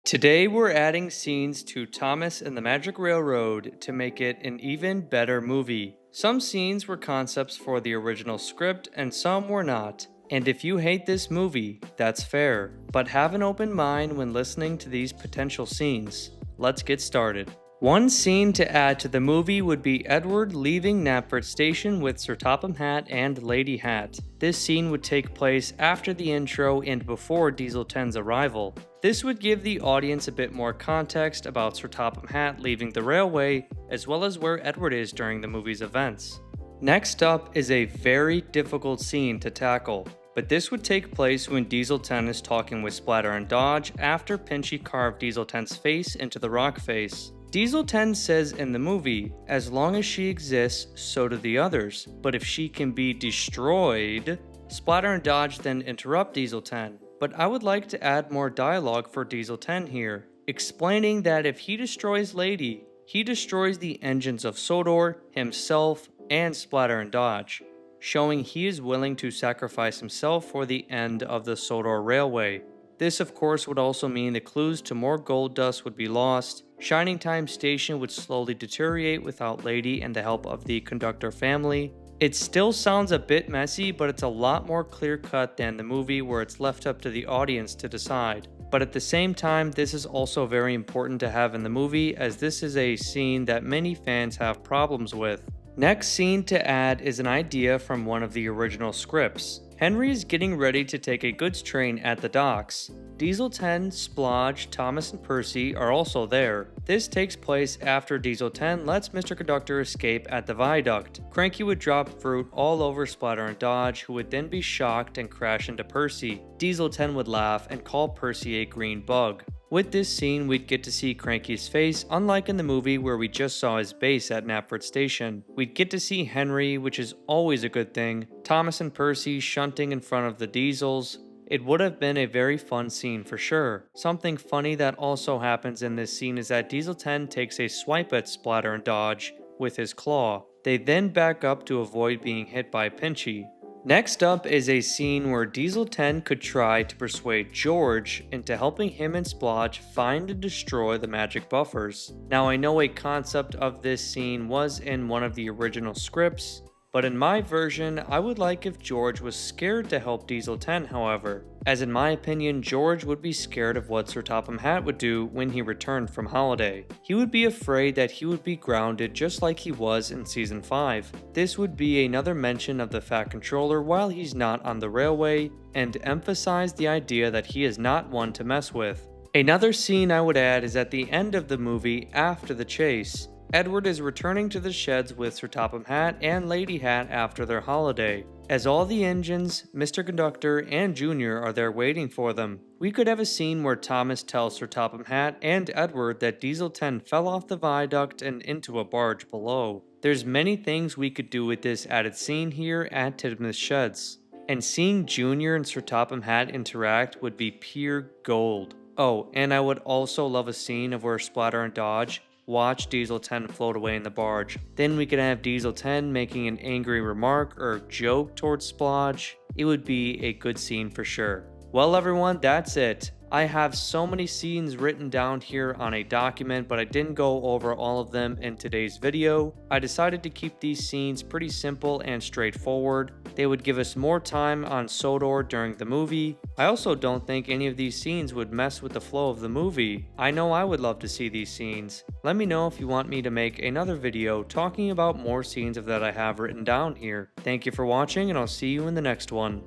Today we're adding scenes to Thomas and the Magic Railroad to make it an even better movie. Some scenes were concepts for the original script and some were not. And if you hate this movie, that's fair, but have an open mind when listening to these potential scenes. Let's get started. One scene to add to the movie would be Edward leaving Knapford Station with Sir Topham Hatt and Lady Hatt. This scene would take place after the intro and before Diesel 10's arrival. This would give the audience a bit more context about Sir Topham Hatt leaving the railway, as well as where Edward is during the movie's events. Next up is a very difficult scene to tackle, but this would take place when Diesel 10 is talking with Splatter and Dodge after Pinchy carved Diesel 10's face into the rock face. Diesel 10 says in the movie, as long as she exists, so do the others, but if she can be destroyed. Splatter and Dodge then interrupt Diesel 10, but I would like to add more dialogue for Diesel 10 here, explaining that if he destroys Lady, he destroys the engines of Sodor, himself, and Splatter and Dodge, showing he is willing to sacrifice himself for the end of the Sodor Railway. This of course would also mean the clues to more gold dust would be lost, Shining Time Station would slowly deteriorate without Lady and the help of the conductor family. It still sounds a bit messy, but it's a lot more clear-cut than the movie where it's left up to the audience to decide. But at the same time, this is also very important to have in the movie, as this is a scene that many fans have problems with. Next scene to add is an idea from one of the original scripts. Henry is getting ready to take a goods train at the docks. Diesel 10, Splodge, Thomas, and Percy are also there. This takes place after Diesel 10 lets Mr. Conductor escape at the viaduct. Cranky would drop fruit all over Splatter and Dodge, who would then be shocked and crash into Percy. Diesel 10 would laugh and call Percy a green bug. With this scene, we'd get to see Cranky's face, unlike in the movie where we just saw his base at Knapford Station. We'd get to see Henry, which is always a good thing, Thomas and Percy shunting in front of the diesels. It would have been a very fun scene for sure. Something funny that also happens in this scene is that Diesel 10 takes a swipe at Splatter and Dodge with his claw. They then back up to avoid being hit by Pinchy. Next up is a scene where Diesel 10 could try to persuade George into helping him and Splodge find and destroy the magic buffers. Now I know a concept of this scene was in one of the original scripts, but in my version, I would like if George was scared to help Diesel 10, however, as in my opinion, George would be scared of what Sir Topham Hatt would do when he returned from holiday. He would be afraid that he would be grounded just like he was in Season 5. This would be another mention of the Fat Controller while he's not on the railway, and emphasize the idea that he is not one to mess with. Another scene I would add is at the end of the movie after the chase. Edward is returning to the sheds with Sir Topham Hatt and Lady Hatt after their holiday. As all the engines, Mr. Conductor, and Junior are there waiting for them. We could have a scene where Thomas tells Sir Topham Hatt and Edward that Diesel 10 fell off the viaduct and into a barge below. There's many things we could do with this added scene here at Tidmouth Sheds. And seeing Junior and Sir Topham Hatt interact would be pure gold. Oh, and I would also love a scene of where Splatter and Dodge watch Diesel 10 float away in the barge. Then we could have Diesel 10 making an angry remark or joke towards Splodge. It would be a good scene for sure. Well everyone, that's it. I have so many scenes written down here on a document, but I didn't go over all of them in today's video. I decided to keep these scenes pretty simple and straightforward. They would give us more time on Sodor during the movie. I also don't think any of these scenes would mess with the flow of the movie. I know I would love to see these scenes. Let me know if you want me to make another video talking about more scenes that I have written down here. Thank you for watching, and I'll see you in the next one.